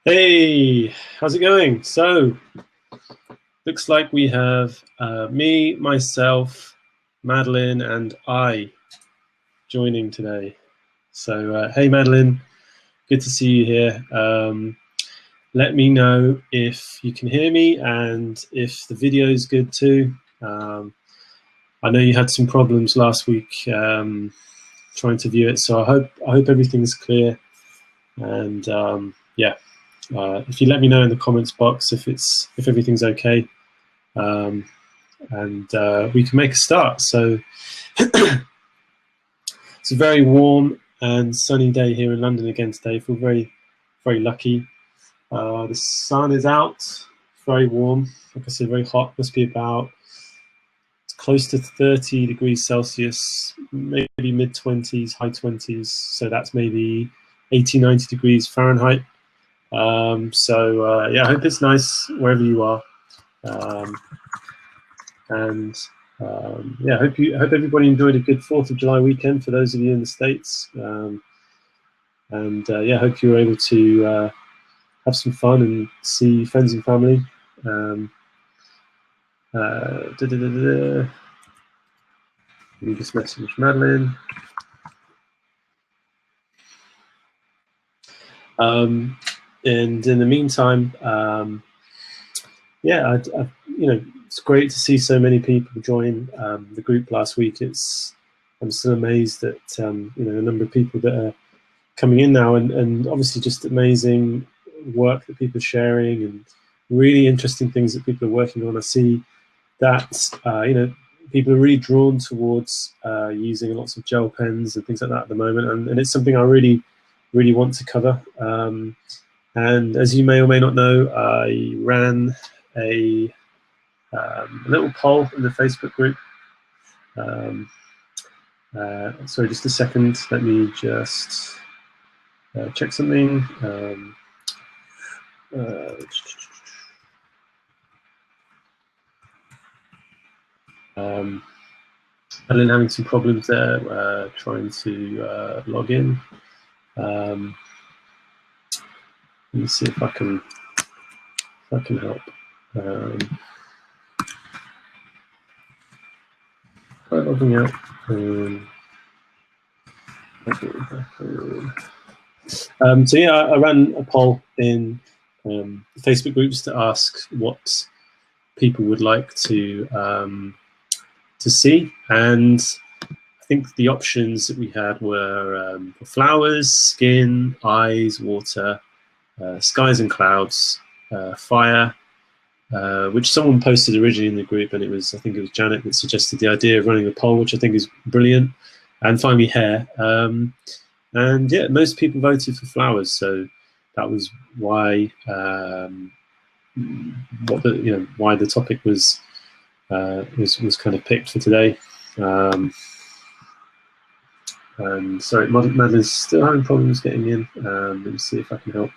Hey, how's it going? So, looks like we have me, myself, Madeline, and I joining today. So, hey, Madeline, good to see you here. Let me know if you can hear me and if the video is good too. I know you had some problems last week trying to view it, so I hope everything's clear. And yeah. If you let me know in the comments box if everything's okay, um, and we can make a start. So it's a very warm and sunny day here in London again today. I feel very lucky. The sun is out, very warm. Like I said, very hot. Must be about close to 30 degrees Celsius, maybe mid 20s, high 20s. So that's maybe 80, 90 degrees Fahrenheit. Yeah, I hope it's nice wherever you are, and yeah, I hope everybody enjoyed a good 4th of July weekend for those of you in the States, and yeah, I hope you were able to have some fun and see friends and family. Let me just message Madeline. And in the meantime, yeah, it's great to see so many people join the group last week. I'm still amazed at the number of people that are coming in now, and obviously just amazing work that people are sharing and really interesting things that people are working on. I see that people are really drawn towards using lots of gel pens and things like that at the moment, and it's something I really want to cover. And as you may or may not know, I ran a little poll in the Facebook group. Sorry, just a second. Let me just check something. Ellen having some problems there, trying to log in. Let me see if I can help. Try logging out. So yeah, I ran a poll in the Facebook groups to ask what people would like to see, and I think the options that we had were flowers, skin, eyes, water, skies and clouds, fire, which someone posted originally in the group, and I think it was Janet that suggested the idea of running a poll, which I think is brilliant, and finally hair. And yeah, most people voted for flowers, so that was why why the topic was kind of picked for today. And sorry, Madeline's still having problems getting in. Let me see if I can help.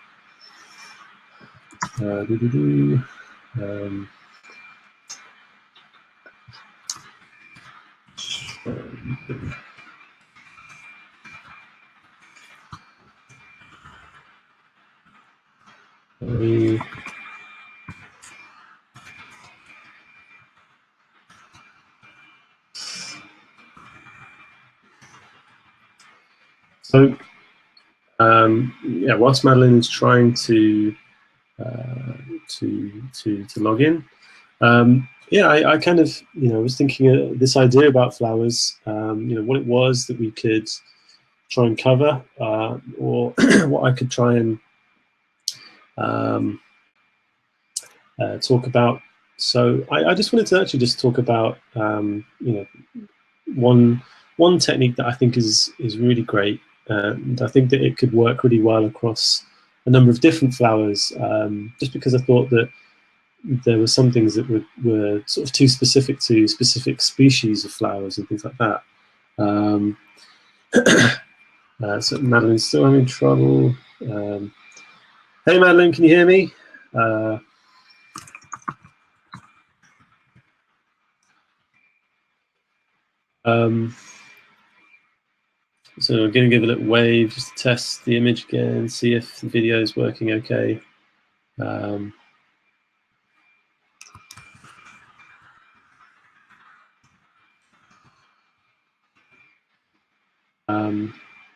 So yeah, whilst Madeline is trying to log in, yeah, I kind of was thinking this idea about flowers, what it was that we could try and cover, or what I could try and talk about. So I just wanted to actually just talk about one technique that I think is really great, and I think that it could work really well across a number of different flowers, just because I thought that there were some things that were sort of too specific to specific species of flowers and things like that. So Madeline's still having trouble. Hey Madeline, can you hear me? So I'm going to give a little wave just to test the image again, see if the video is working okay.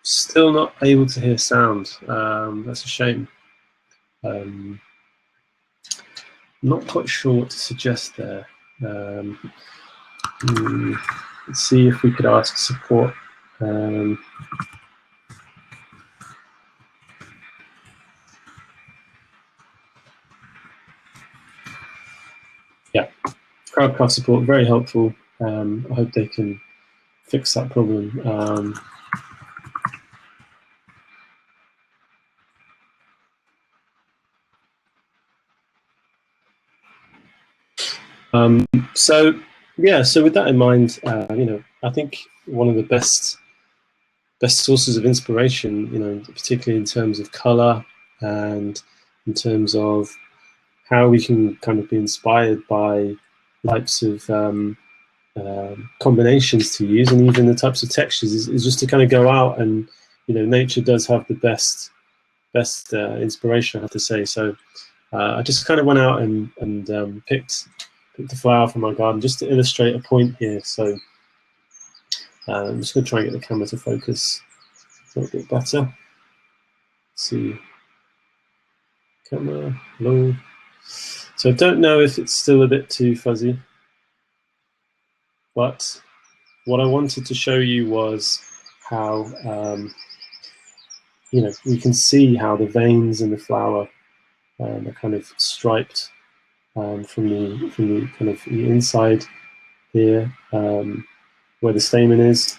Still not able to hear sound. That's a shame. Not quite sure what to suggest there. Let's see if we could ask support. Yeah, Crowdcast support, very helpful. I hope they can fix that problem. So yeah, so with that in mind, I think one of the best sources of inspiration, particularly in terms of color and in terms of how we can kind of be inspired by types of combinations to use, and even the types of textures, is just to kind of go out and, nature does have the best inspiration, I have to say. So I just kind of went out and picked the flower from my garden just to illustrate a point here. So I'm just going to try and get the camera to focus a little bit better. Let's see, camera, hello. So I don't know if it's still a bit too fuzzy, but what I wanted to show you was how we can see how the veins in the flower are kind of striped from the kind of the inside here, where the stamen is,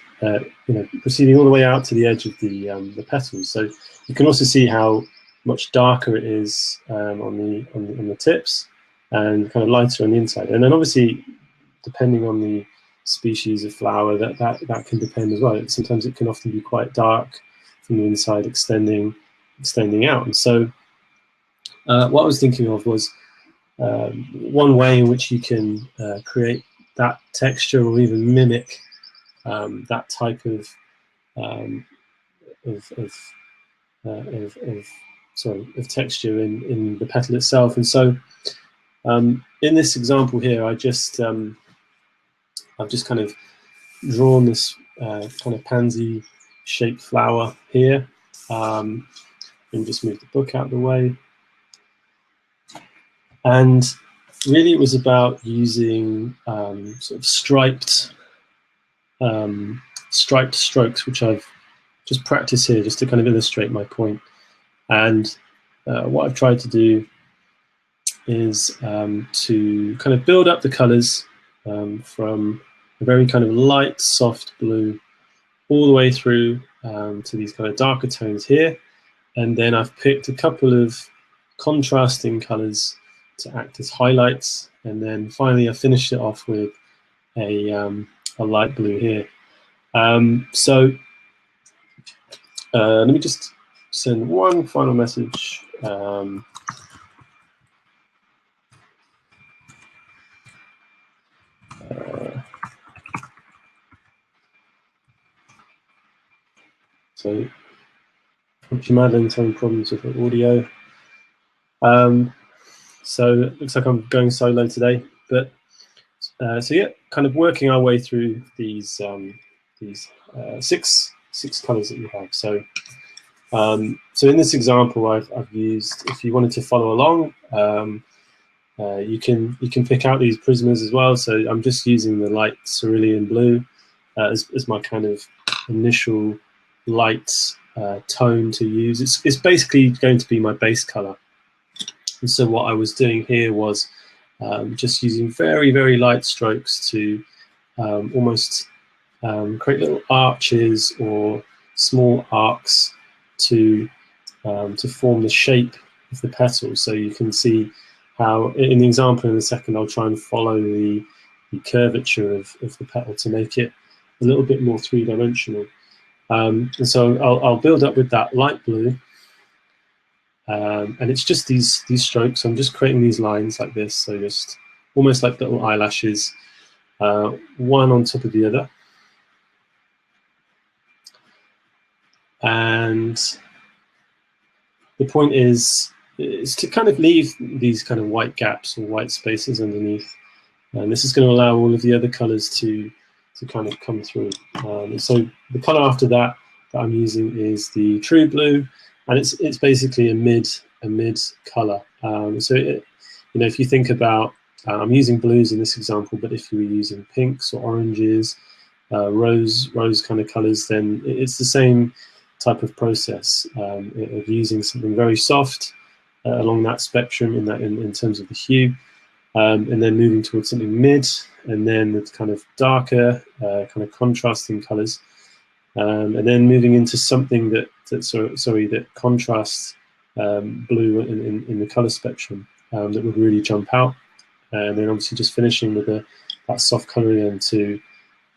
proceeding all the way out to the edge of the petals. So you can also see how much darker it is on the tips, and kind of lighter on the inside. And then obviously, depending on the species of flower, that can depend as well. Sometimes it can often be quite dark from the inside, extending out. And so what I was thinking of was one way in which you can create that texture, or even mimic that type of texture in the petal itself. And so in this example here, I've just kind of drawn this kind of pansy shaped flower here. And just move the book out of the way. And really it was about using sort of striped strokes, which I've just practiced here just to kind of illustrate my point. And what I've tried to do is to kind of build up the colors from a very kind of light, soft blue all the way through to these kind of darker tones here. And then I've picked a couple of contrasting colors to act as highlights. And then finally I finished it off with a light blue here. So let me just send one final message. So, Madeline's having problems with the audio. So it looks like I'm going solo today, but so yeah, kind of working our way through these six colors that you have. So so in this example, I've used, if you wanted to follow along, you can pick out these prismas as well. So I'm just using the light cerulean blue as my kind of initial light tone to use. It's basically going to be my base color. And so what I was doing here was just using very, very light strokes to almost create little arches or small arcs to form the shape of the petals. So you can see how, in the example in a second, I'll try and follow the curvature of the petal to make it a little bit more three-dimensional. And so I'll build up with that light blue. And it's just these strokes. I'm just creating these lines like this, so just almost like little eyelashes, one on top of the other. And the point is is to kind of leave these kind of white gaps or white spaces underneath. And this is going to allow all of the other colors to kind of come through. So the color after that I'm using is the True Blue, and it's basically a mid color. So if you think about, I'm using blues in this example, but if you were using pinks or oranges, rose kind of colors, then it's the same type of process of using something very soft along that spectrum in terms of the hue. And then moving towards something mid, and then with kind of darker, kind of contrasting colors, and then moving into something that contrasts blue in the color spectrum, that would really jump out, and then obviously just finishing with that soft coloring end to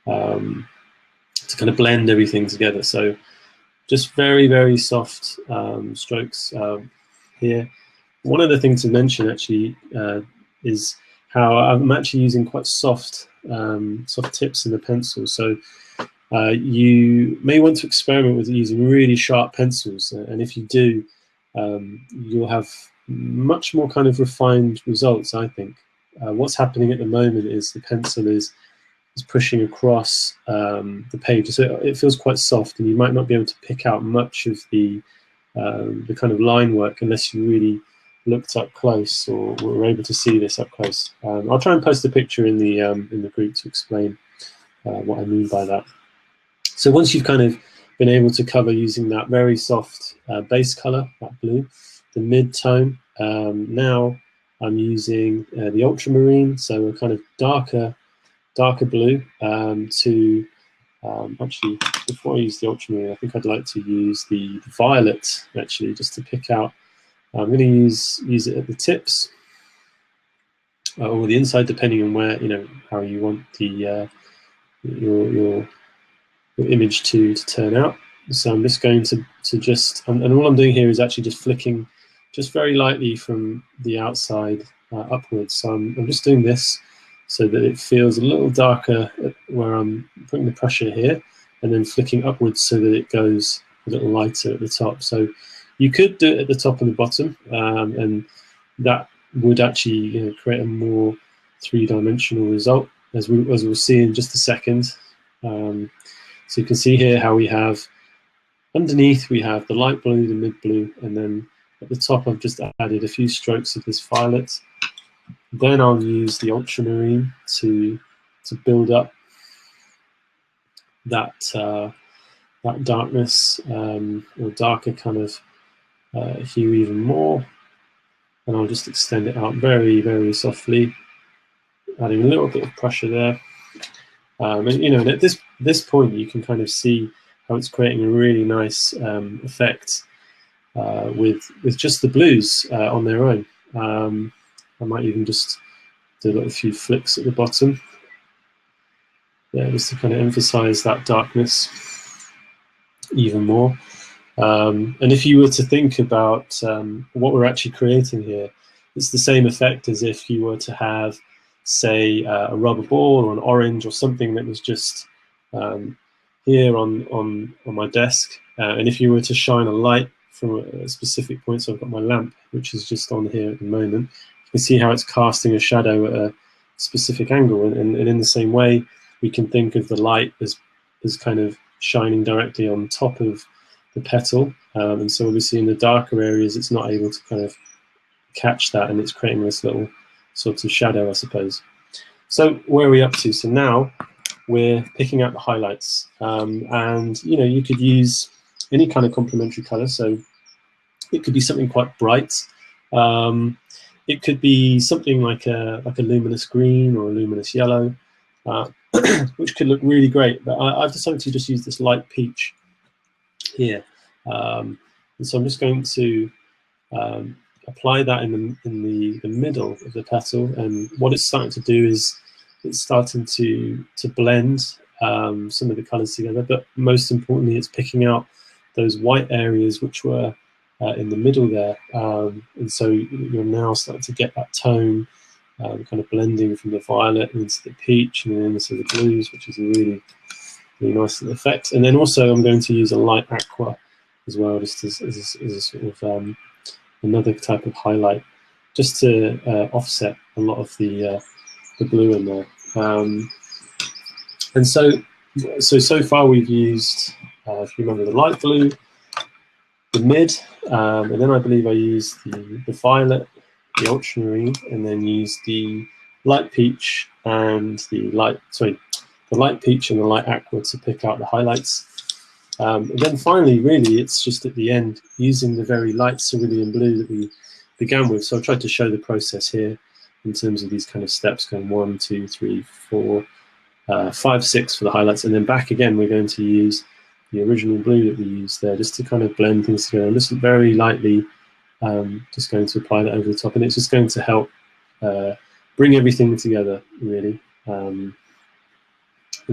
kind of blend everything together. So just very, very soft strokes here. One other thing to mention actually is how I'm actually using quite soft tips in the pencil. So you may want to experiment with using really sharp pencils, and if you do, you'll have much more kind of refined results, I think. What's happening at the moment is the pencil is pushing across the page, so it feels quite soft, and you might not be able to pick out much of the kind of line work unless you really looked up close or were able to see this up close. I'll try and post a picture in the group to explain what I mean by that. So once you've kind of been able to cover using that very soft base color, that blue, the mid-tone, now I'm using the ultramarine, so a kind of darker blue to actually, before I use the ultramarine, I think I'd like to use the violet, actually, just to pick out. I'm going to use it at the tips or the inside, depending on where, how you want the your image to turn out. So I'm just going to just, and all I'm doing here is actually just flicking just very lightly from the outside upwards. So I'm just doing this so that it feels a little darker where I'm putting the pressure here, and then flicking upwards so that it goes a little lighter at the top. So you could do it at the top and the bottom, and that would actually create a more three-dimensional result, as we'll see in just a second. So you can see here how we have, underneath we have the light blue, the mid blue, and then at the top I've just added a few strokes of this violet. Then I'll use the ultramarine to build up that darkness, or darker kind of hue even more, and I'll just extend it out very, very softly, adding a little bit of pressure there. And at this point you can kind of see how it's creating a really nice effect with just the blues on their own. I might even just do a few flicks at the bottom, just to kind of emphasize that darkness even more. And if you were to think about what we're actually creating here, it's the same effect as if you were to have, say, a rubber ball or an orange or something that was just here on my desk, and if you were to shine a light from a specific point, so I've got my lamp which is just on here at the moment, you can see how it's casting a shadow at a specific angle, and in the same way we can think of the light as kind of shining directly on top of the petal, and so obviously in the darker areas it's not able to kind of catch that, and it's creating this little sort of shadow, I suppose. So where are we up to? So now we're picking out the highlights, and you could use any kind of complementary color. So it could be something quite bright. It could be something like a luminous green or a luminous yellow, which could look really great. But I've decided to just use this light peach here, and so I'm just going to apply that in the middle of the petal, and what it's starting to do is it's starting to blend some of the colors together, but most importantly it's picking out those white areas which were in the middle there, and so you're now starting to get that tone kind of blending from the violet into the peach and then into the blues, which is a really, really nice little effect. And then also I'm going to use a light aqua as well, just as a sort of another type of highlight, just to offset a lot of the blue in there. And so far we've used, if you remember, the light blue, the mid, and then I believe I used the violet, the ultramarine, and then used the light peach and the light peach and the light aqua to pick out the highlights. And then finally, really, it's just at the end using the very light cerulean blue that we began with. So I tried to show the process here in terms of these kind of steps, going 1, 2, 3, 4, 5, 6 for the highlights, and then back again we're going to use the original blue that we used there, just to kind of blend things together. I'm just very lightly just going to apply that over the top, and it's just going to help bring everything together, really. And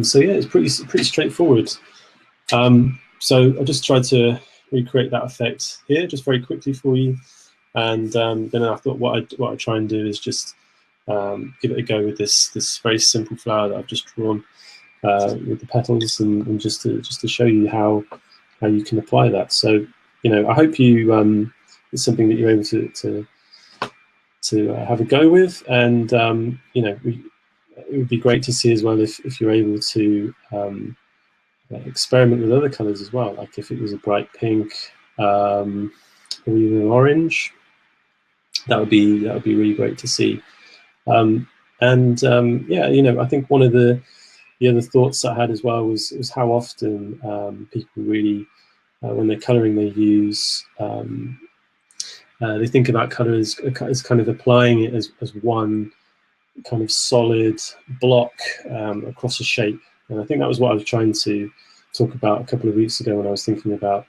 so yeah, it's pretty straightforward. So I just tried to recreate that effect here just very quickly for you, and then I thought what I'd try and do is just give it a go with this very simple flower that I've just drawn with the petals, and just to show you how you can apply that. So I hope you it's something that you're able to have a go with, and it would be great to see as well if you're able to experiment with other colors as well, like if it was a bright pink or even an orange. That would be really great to see. Yeah, I think one of the other thoughts I had as well was how often people really, when they're colouring, they use they think about colour as kind of applying it as one kind of solid block across a shape. And I think that was what I was trying to talk about a couple of weeks ago when I was thinking about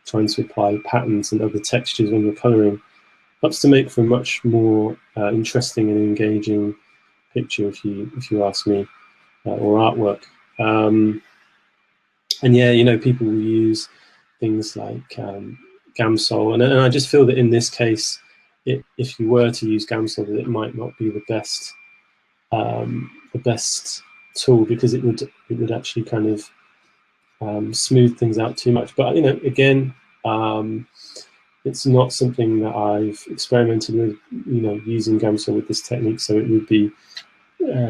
trying to apply patterns and other textures when you're colouring. Helps to make for a much more interesting and engaging picture, if you ask me, or artwork. And yeah, people will use things like Gamsol, and I just feel that in this case, if you were to use Gamsol, that it might not be the best tool, because it would actually kind of smooth things out too much. But again, it's not something that I've experimented with, using Gamsol with this technique. So it would be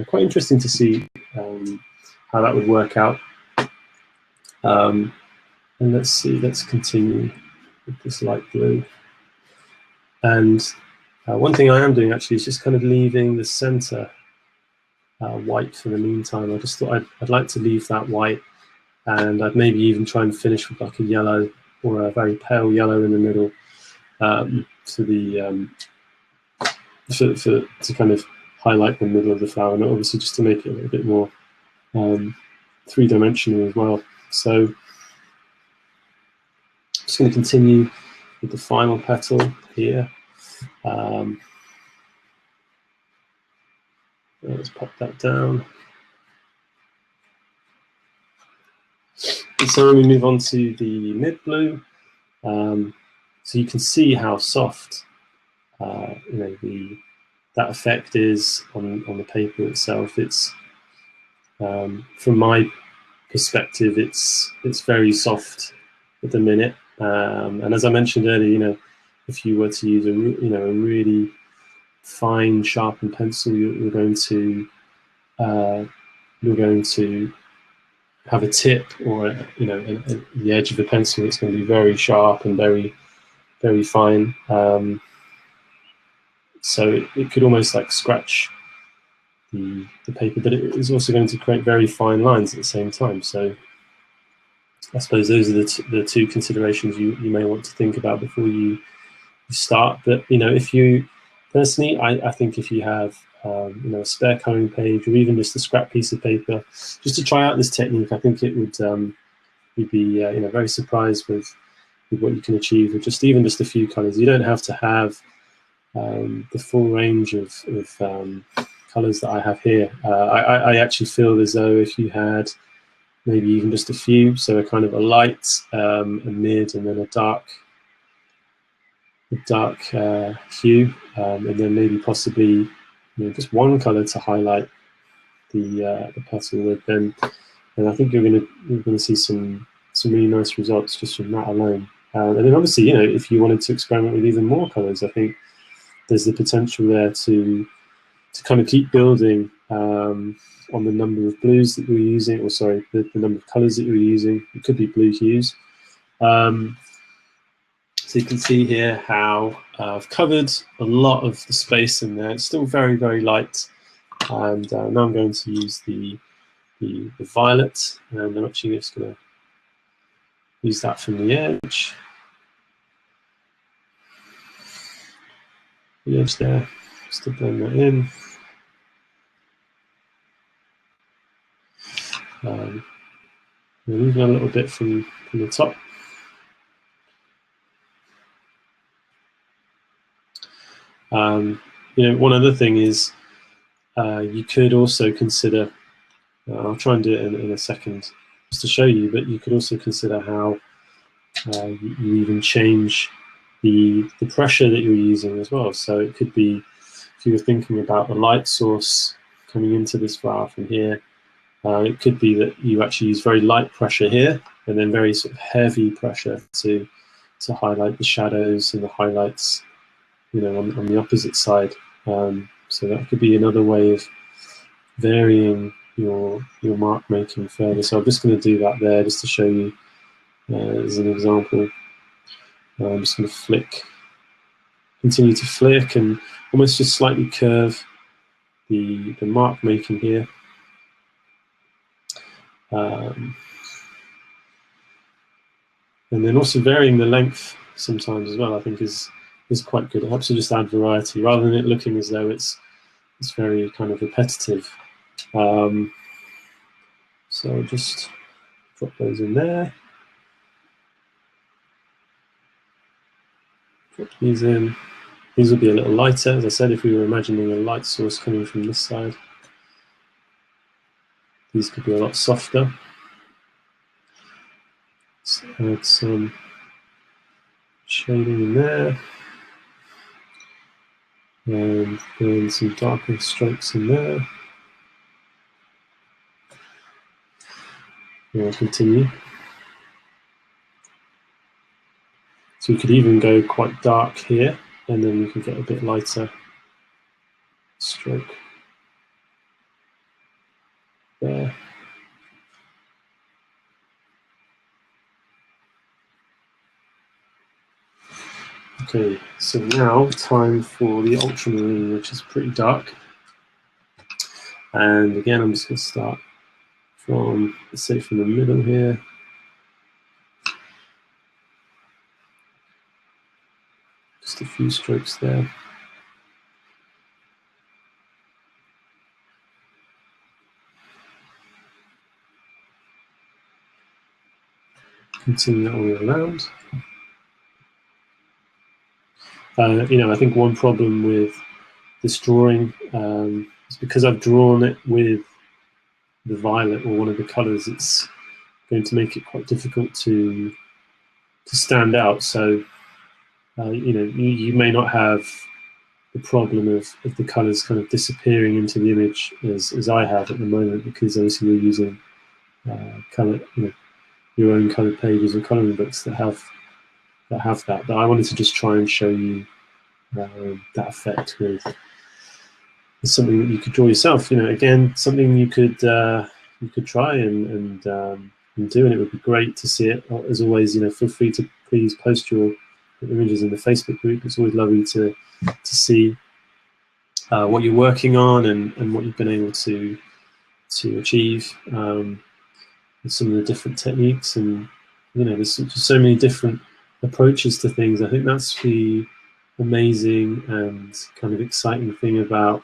quite interesting to see how that would work out. And let's continue with this light blue. And one thing I am doing actually is just kind of leaving the center white for the meantime. I just thought I'd like to leave that white, and I'd maybe even try and finish with like a yellow or a very pale yellow in the middle to kind of highlight the middle of the flower, and obviously just to make it a little bit more three-dimensional as well. So I'm just going to continue with the final petal here. Let's pop that down. And so when we move on to the mid blue, so you can see how soft that effect is on the paper itself. It's from my perspective, it's very soft at the minute. And as I mentioned earlier, if you were to use a really fine sharpened pencil, you're going to have a tip, or the edge of the pencil that's going to be very sharp and very, very fine. So it could almost like scratch the paper, but it is also going to create very fine lines at the same time. So I suppose those are the two considerations you may want to think about before you start. But if you personally, I think if you have a spare colouring page, or even just a scrap piece of paper, just to try out this technique, I think it would you'd be very surprised with what you can achieve with just a few colours. You don't have to have the full range of colours that I have here. I actually feel as though if you had maybe even just a few, so a kind of a light, a mid, and then a dark hue, and then maybe possibly just one colour to highlight the petal with, then I think you're going to see some really nice results just from that alone. And then obviously, you know, if you wanted to experiment with even more colors, I think there's the potential there to kind of keep building on the number of blues that you're using, or sorry, the number of colors that you're using. It could be blue hues. So you can see here how I've covered a lot of the space in there. It's still very, very light. And now I'm going to use the violet, and I'm actually just going to use that from the edge. The edge there, just to blend that in. Even a little bit from the top. You know, one other thing is you could also consider, I'll try and do it in a second just to show you, but you could also consider how you even change the pressure that you're using as well. So it could be, if you were thinking about the light source coming into this valve from here, it could be that you actually use very light pressure here and then very sort of heavy pressure to highlight the shadows and the highlights, you know, on the opposite side. So that could be another way of varying your mark making further. So I'm just going to do that there just to show you as an example. I'm just going to continue to flick and almost just slightly curve the mark making here. And then also varying the length sometimes as well, I think is quite good. It helps to just add variety rather than it looking as though it's very kind of repetitive. So I'll just drop those in there. Drop these in. These will be a little lighter. As I said, if we were imagining a light source coming from this side, these could be a lot softer. Let's add some shading in there. And then some darker strokes in there. And I'll continue. So we could even go quite dark here, and then we can get a bit lighter stroke there. Okay, so now time for the ultramarine, which is pretty dark. And again, I'm just going to start from, let's say, from the middle here. Just a few strokes there. Continue that all the way around. You know, I think one problem with this drawing is because I've drawn it with the violet or one of the colors, it's going to make it quite difficult to stand out. So, you know, you may not have the problem of the colors kind of disappearing into the image as I have at the moment, because obviously we're using color, you know, your own colored pages or coloring books that have that. But I wanted to just try and show you that effect with something that you could draw yourself. You know, again, something you could try and do, and it would be great to see it. As always, you know, feel free to please post your images in the Facebook group. It's always lovely to see what you're working on and what you've been able to achieve with some of the different techniques. And you know, there's so many different approaches to things. I think that's the amazing and kind of exciting thing about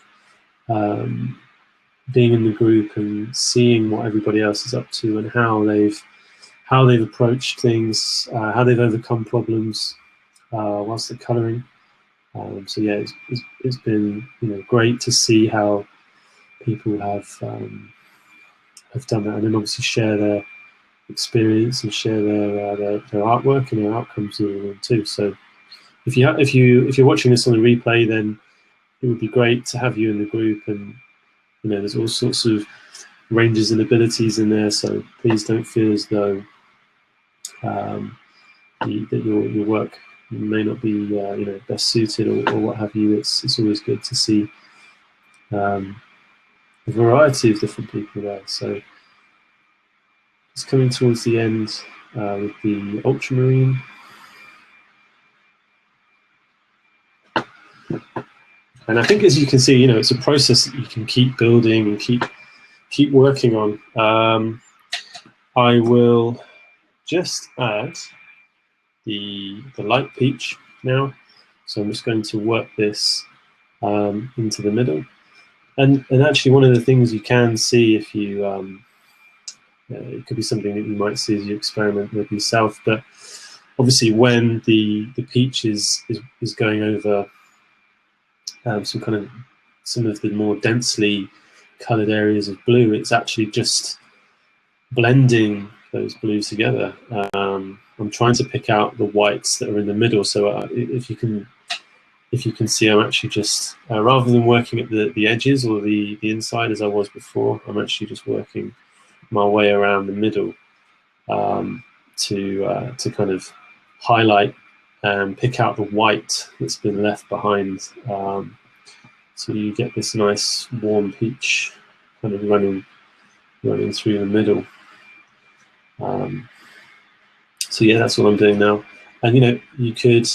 being in the group and seeing what everybody else is up to and how they've approached things, how they've overcome problems whilst they're colouring. So yeah, it's been, you know, great to see how people have done that, and then obviously share their experience and share their artwork and their outcomes with them too. So if you're watching this on the replay, then it would be great to have you in the group. And you know, there's all sorts of ranges and abilities in there, so please don't feel as though that your work may not be you know, best suited or what have you. It's always good to see a variety of different people there. So it's coming towards the end with the ultramarine. And I think, as you can see, you know, it's a process that you can keep building and keep working on. I will just add the light peach now. So I'm just going to work this into the middle. And actually, one of the things you can see if you, it could be something that you might see as you experiment with yourself, but obviously when the peach is going over some of the more densely coloured areas of blue, it's actually just blending those blues together. I'm trying to pick out the whites that are in the middle. So if you can see, I'm actually just rather than working at the edges or the inside as I was before, I'm actually just working my way around the middle to kind of highlight and pick out the white that's been left behind. So you get this nice warm peach kind of running through the middle. So yeah, that's what I'm doing now. And you know, you could,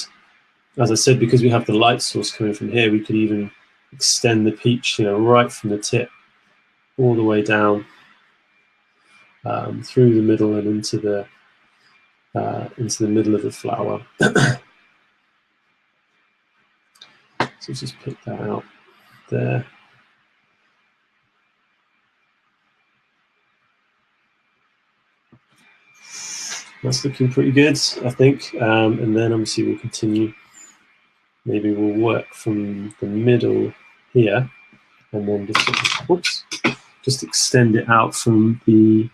as I said, because we have the light source coming from here, we could even extend the peach, you know, right from the tip all the way down through the middle and into the middle of the flower. So just pick that out there. That's looking pretty good, I think. And then obviously we'll continue. Maybe we'll work from the middle here, and then just extend it out from the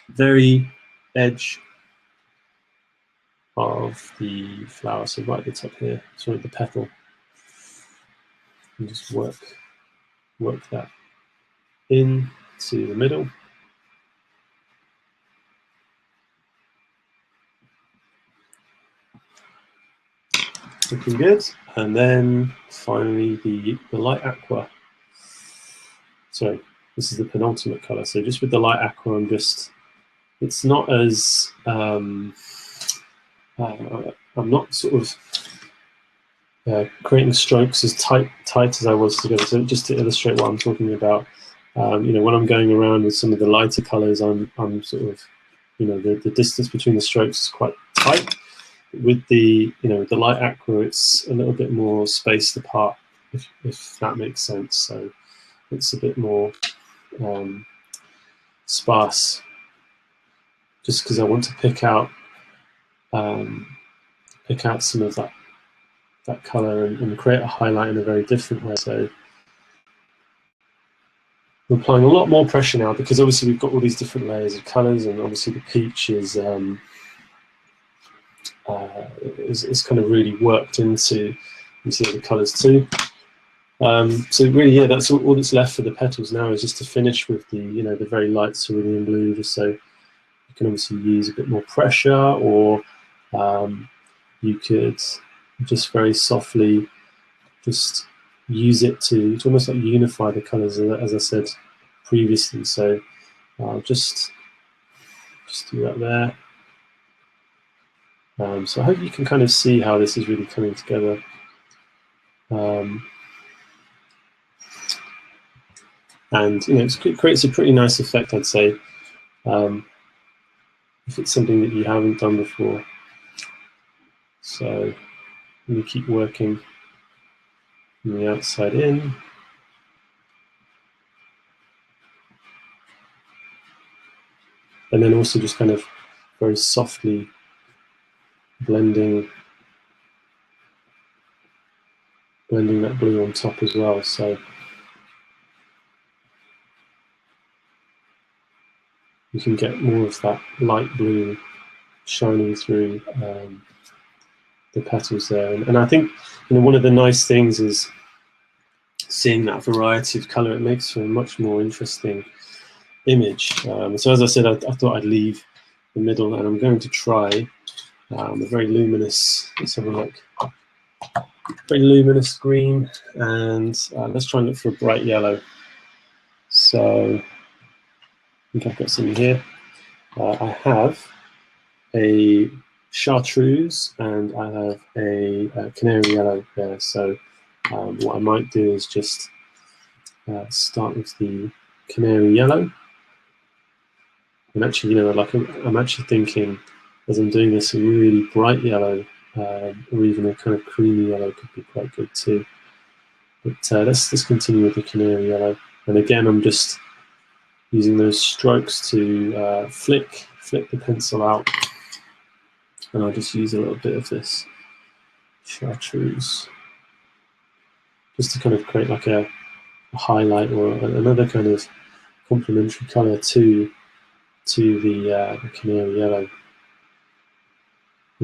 very edge of the flower, so right at the top here, sorry, the petal, and just work that into the middle. Looking good. And then finally the light aqua. Sorry, this is the penultimate color. So just with the light aqua, it's not as I'm not sort of creating strokes as tight as I was together. So just to illustrate what I'm talking about, you know, when I'm going around with some of the lighter colors, I'm sort of, you know, the distance between the strokes is quite tight. With the, you know, the light aqua, it's a little bit more spaced apart, if that makes sense. So it's a bit more sparse, just because I want to pick out some of that color and create a highlight in a very different way. So I'm applying a lot more pressure now, because obviously we've got all these different layers of colors, and obviously the peach is kind of really worked into the colors too. So really, yeah, that's all that's left for the petals now, is just to finish with the, you know, the very light cerulean blue, just so you can obviously use a bit more pressure, or you could just very softly just use it to almost like unify the colors, as I said previously. So just do that there. So I hope you can kind of see how this is really coming together. And you know, it creates a pretty nice effect, I'd say, if it's something that you haven't done before. So you keep working from the outside in. And then also just kind of very softly blending that blue on top as well. So you can get more of that light blue shining through the petals there. And I think, you know, one of the nice things is seeing that variety of color. It makes for a much more interesting image. So as I said, I thought I'd leave the middle, and I'm going to try A very luminous, let's have a look, very luminous green, and let's try and look for a bright yellow. So I think I've got some here. I have a chartreuse and I have a canary yellow there. So what I might do is just start with the canary yellow. And actually, I'm actually thinking as I'm doing this, a really bright yellow or even a kind of creamy yellow could be quite good too. But let's continue with the canary yellow. And again, I'm just using those strokes to flick the pencil out. And I'll just use a little bit of this chartreuse just to kind of create like a highlight or another kind of complementary color to the canary yellow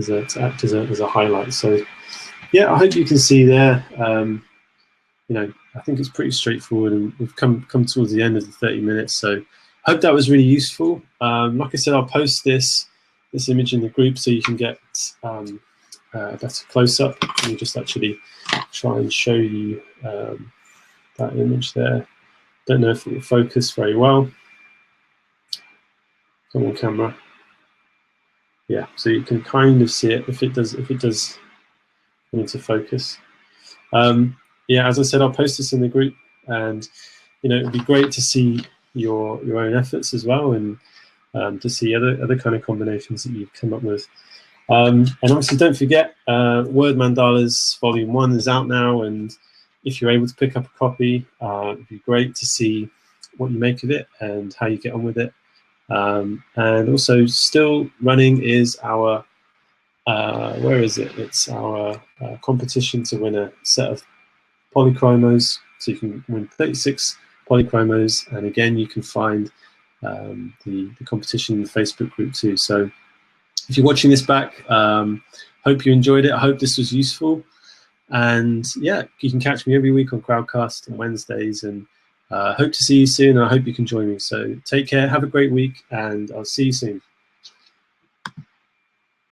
to act as a highlight. So yeah, I hope you can see there. I think it's pretty straightforward, and we've come towards the end of the 30 minutes. So I hope that was really useful. Like I said, I'll post this image in the group so you can get a better close-up. Let me just actually try and show you that image there. Don't know if it will focus very well. Come on, camera. Yeah, so you can kind of see it if it does come into focus. Yeah, as I said, I'll post this in the group, and it'd be great to see your own efforts as well, and to see other kind of combinations that you've come up with. And obviously, don't forget, Word Mandalas Volume 1 is out now, and if you're able to pick up a copy, it'd be great to see what you make of it and how you get on with it. And also, still running is our where is it? It's our competition to win a set of polychromos. So you can win 36 polychromos, and again, you can find the competition in the Facebook group too. So if you're watching this back, hope you enjoyed it. I hope this was useful. And yeah, you can catch me every week on Crowdcast on Wednesdays, and hope to see you soon. And I hope you can join me. So take care, have a great week, and I'll see you soon.